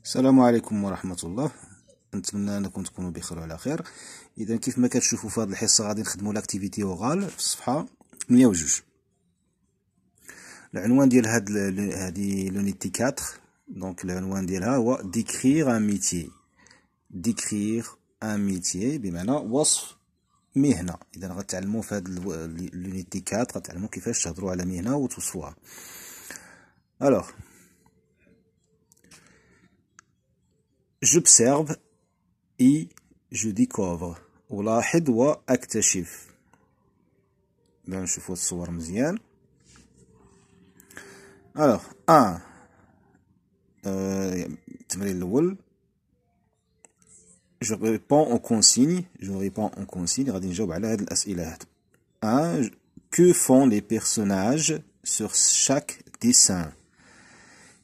السلام عليكم ورحمة الله. نتمنى انكم تكونوا بخير وعلى خير. اذا كيف ما كتشوفوا في هذه الحصه غادي نخدموا لاكتيفيتي اوغال في الصفحه 102. العنوان ديال هذه لونيتي 4. دونك العنوان ديالها هو ديكريغ ان ميتيي. ديكريغ ان ميتيي بمعنى وصف مهنه. اذا غتعلموا في هذه لونيتي 4 غتعلموا كيفاش تهضروا على مهنه وتوصفوها. الوغ j'observe et je découvre. ألاحظ وأكتشف. نشوفوا الصور مزيان. alors التمرين الأول je réponds aux consignes. غادي نجاوب على هاد الأسئلة هادو. que font les personnages sur chaque dessin.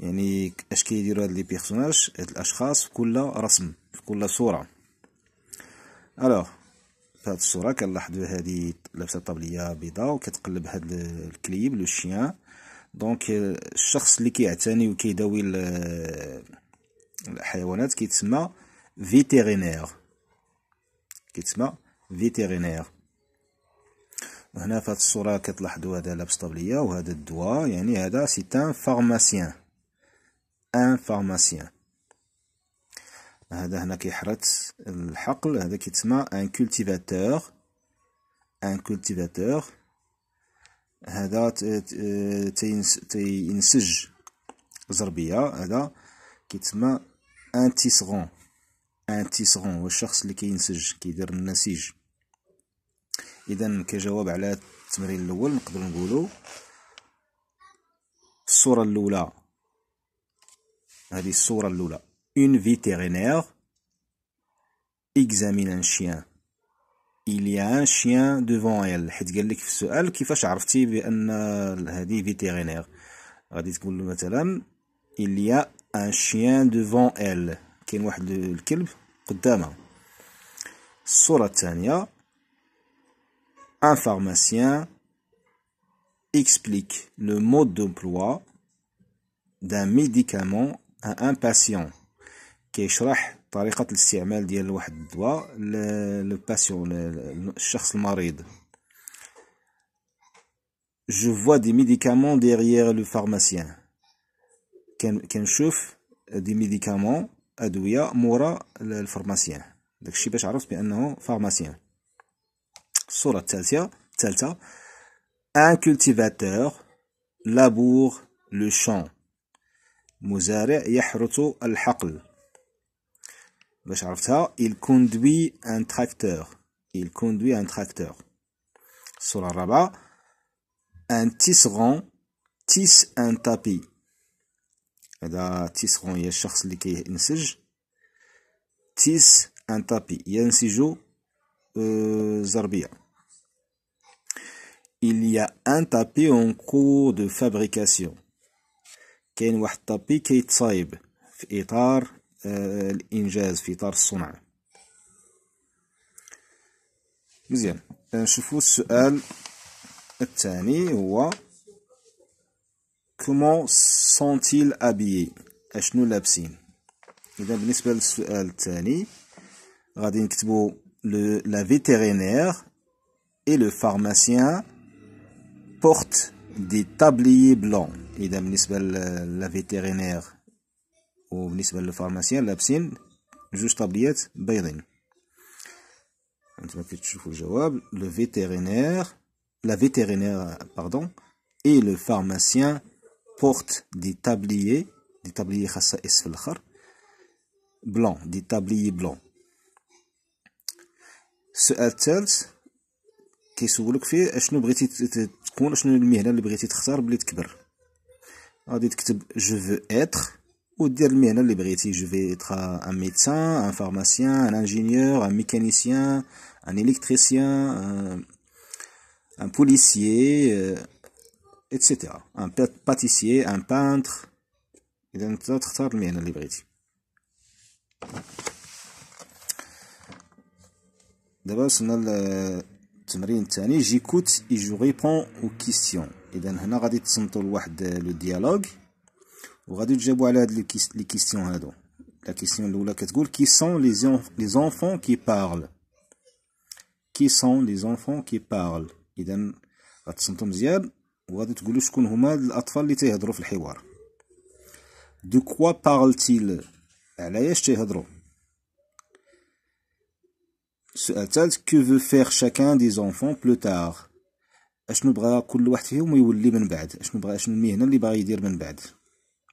يعني اش كيديروا هاد لي بيرسوناج، هاد الاشخاص في كل رسم، في كل صوره. الوغ في هاد الصوره كنلاحظوا هادي لابسه طابليه بيضاء وكتقلب هاد الكليب لو شيان. دونك الشخص اللي كيعتني وكيداوي الحيوانات كيتسمى فيتيرينير. وهنا في هاد الصوره كتلاحظوا هذا لابس طابليه وهذا الدواء، يعني هذا سي ان فارماسيان. هذا هنا كيحرث الحقل، هذا كيتسمى ان كولتيفاتور. هذا تينسج زربيه، هذا كيتسمى ان تيسغون. هو الشخص اللي كينسج، كيدير النسيج. اذا كجواب على التمرين الاول نقدر نقولوا الصوره الاولى، هذه الصوره الاولى une vétérinaire examine un chien. il y a un chien devant elle. حيت قال لك في السؤال كيفاش عرفتي بان هذه فيتيرينير، غادي تقول له مثلا il y a un chien devant elle، كاين واحد الكلب قدامها. الصوره الثانيه un pharmacien explique le mode d'emploi d'un médicament à un patient. كيشرح طريقة الاستعمال ديال واحد الدواء للباسيون، الشخص المريض. je vois des médicaments derrière le pharmacien. كنشوف دي ميديكامون، أدوية مورا الفارماسيان. داكشي باش عرفت بأنه فارماسيان. الصورة الثالثة un cultivateur laboure le champ. مزارع يحرث الحقل. باش عرفتها il conduit un tracteur. الصورة الرابعة un tisserand tisse un tapis. هذا تيسغون هي الشخص اللي كينسج. tisse un tapis ينسج زربية. il y a un tapis en cours de fabrication. كاين واحد الطابي كيتصايب في اطار الانجاز، في اطار الصنع. مزيان. نشوفوا السؤال الثاني هو كومون سونتيل ابيي، اشنو لابسين. اذا بالنسبه للسؤال الثاني غادي نكتبوا لا فيتيرينير et le pharmacien portent des tabliers blancs. إذا بالنسبة لا فيتيرينير وبالنسبة للفارماسيان لابسين جوج طابليات بيضين. انتما كتشوفوا الجواب لا فيتيرينير et le pharmacien portent des tabliers خاصة اس في الاخر بلون، دي تابليي بلون. السؤال الثالث كيسولك فيه اشنو بغيتي تكون، اشنو المهنه اللي بغيتي تختار بلي تكبر. غادي تكتب جو فو اتر ودير المهنه اللي بغيتي. جو في اتر ان ميدسان، ان فارماسيان، ان انجينيور، ان ميكانيسيان، ان الكتريسيان، ان بوليسيي اتسيتيرا، ان باتيسيي، ان بانتر. اذا انت تختار المهنه اللي بغيتي. دابا وصلنا التمرين الثاني جيكوت اي جو ريبون او كيستيون. اذا هنا غادي تصنتوا لواحد لو ديالوج وغادي تجاوبوا على هاد لي كيستيون هادو. La question الأولى كتقول qui sont les enfants qui parlent. Qui sont les enfants qui parlent. إذا غتصنتو مزيان وغادي تقولوا شكون هما الأطفال اللي تيهضروا في الحوار. De quoi parle-t-il. علاش تيهضروا. السؤال الثالث que veut faire chacun des enfants plus tard. اشنو بغا كل واحد فيهم يولي من بعد. اشنو المهنة اللي باغي يدير من بعد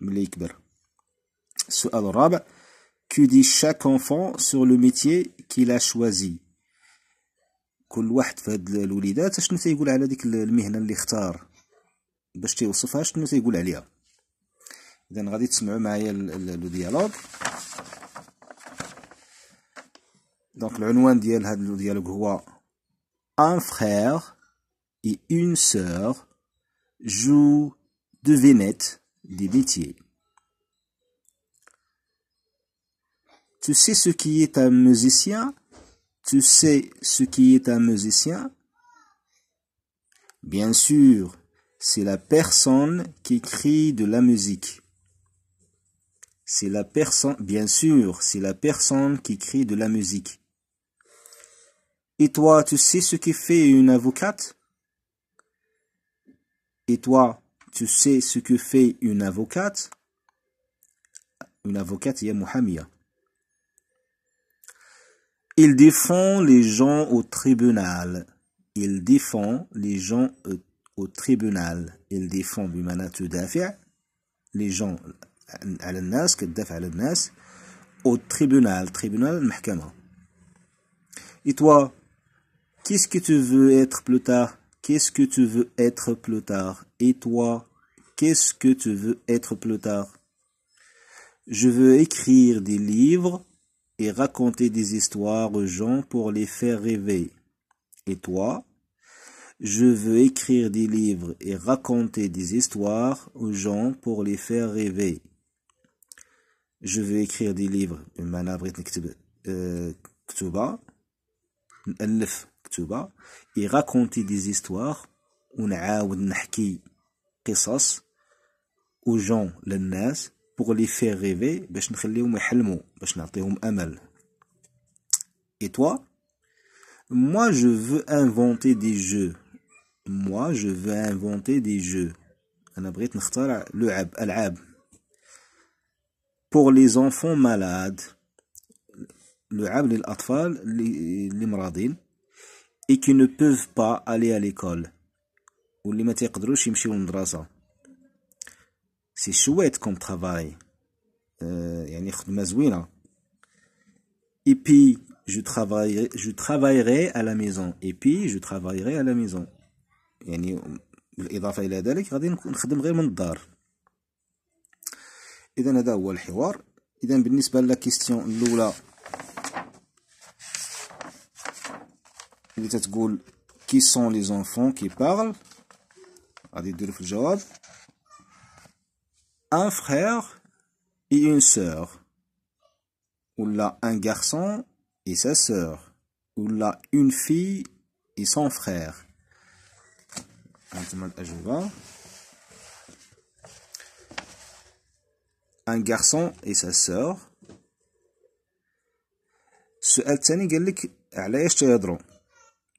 ملي يكبر. السؤال الرابع que dit chaque enfant sur le métier qu'il a choisi. كل واحد في هاد الوليدات اشنو تيقول على ديك المهنة اللي اختار باش تيوصفها شنو تيقول عليها. اذا غادي تسمعوا معايا لو ديالوغ. دونك العنوان ديال هاد لو ديالوغ هو un frère et une sœur jouent devinette des métiers. Tu sais ce qui est un musicien? Tu sais ce qui est un musicien? Bien sûr, c'est la personne qui crie de la musique. C'est la personne, bien sûr, c'est la personne qui crie de la musique. Et toi, tu sais ce que fait une avocate? Et toi, tu sais ce que fait une avocate? Une avocate, il y a Muhamia. Il défend les gens au tribunal. Il défend les gens au tribunal. Il défend بمعنى تدافع les gens على الناس كتدافع على الناس au tribunal. Tribunal المحكمة. Et toi, qu'est-ce que tu veux être plus tard? Qu'est-ce que tu veux être plus tard? Et toi, qu'est-ce que tu veux être plus tard? Je veux écrire des livres et raconter des histoires aux gens pour les faire rêver. Et toi? Je veux écrire des livres et raconter des histoires aux gens pour les faire rêver. Je veux écrire des livres. بمعنى بغيت نكتب كتوبة نألف كتوبة et raconter des histoires ونعاود نحكي قصص aux gens للناس pour les faire rêver باش نخليهم يحلموا باش نعطيهم أمل. Et toi? Moi je veux inventer des jeux. Moi je veux inventer des jeux. أنا بغيت نختار لعب ألعاب. Pour les enfants malades. لعب للأطفال اللي مرضين et qui ne peuvent pas aller à l'école. واللي ما تيقدروش يمشيو للمدرسة. C'est chouette comme travail. يعني خدمة زوينة. Et puis je travaillerai à la maison. Et puis je travaillerai à la maison. يعني بالإضافة إلى ذلك غادي نخدم غير من الدار. إذا هذا هو الحوار. إذا بالنسبة للكيستيون الأولى اللي تتقول qui sont les enfants qui parlent غادي ديرو في الجواب un frère et une sœur ou là un garçon et sa sœur ou là une fille et son frère. Un garçon et sa sœur. السؤال الثاني قال لك علاش تيهضروا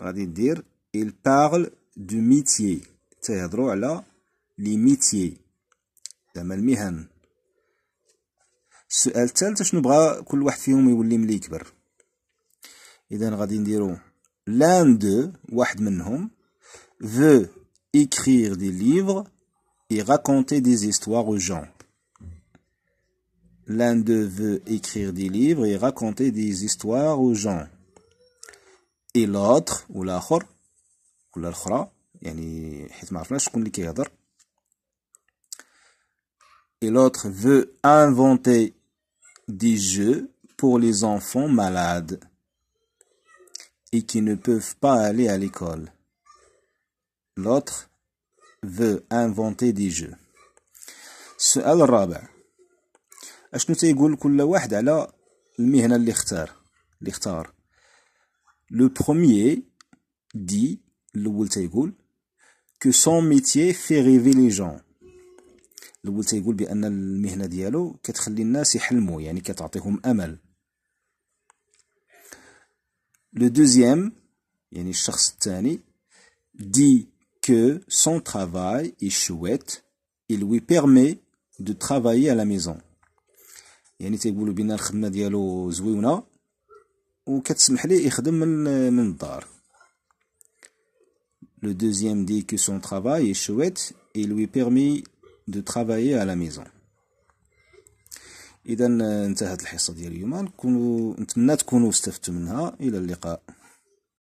غادي ندير il parle du métier تيهضروا على لي ميتيي زعما المهن. السؤال الثالث شنو بغا كل واحد فيهم يولي ملي يكبر. اذا غادي نديرو l'un d'eux واحد منهم veut écrire des livres et raconter des histoires aux gens. L'un d'eux veut écrire des livres et raconter des histoires aux gens. Et l'autre ou l'آخر ولا الأخرى يعني حيت ما عرفناش شكون اللي كيهضر. Et l'autre veut inventer des jeux pour les enfants malades et qui ne peuvent pas aller à l'école. L'autre veut inventer des jeux. السؤال الرابع اشنو تيقول كل واحد على المهنة اللي اختار. Le premier dit الأول تيقول que son métier fait rêver les gens. الاول تيقول بان المهنه ديالو كتخلي الناس يحلموا، يعني كتعطيهم امل. لو دوزيام يعني الشخص الثاني dit que son travail est chouette, il lui permet de travailler à la maison. يعني تيقولوا بان الخدمه ديالو زوينه وكتسمح ليه يخدم من الدار. Le deuxième dit que son travail est chouette et il lui permet de travailler à la maison. إذا انتهت الحصة ديال اليوم، نتمنى تكونوا استفدتوا منها. إلى اللقاء.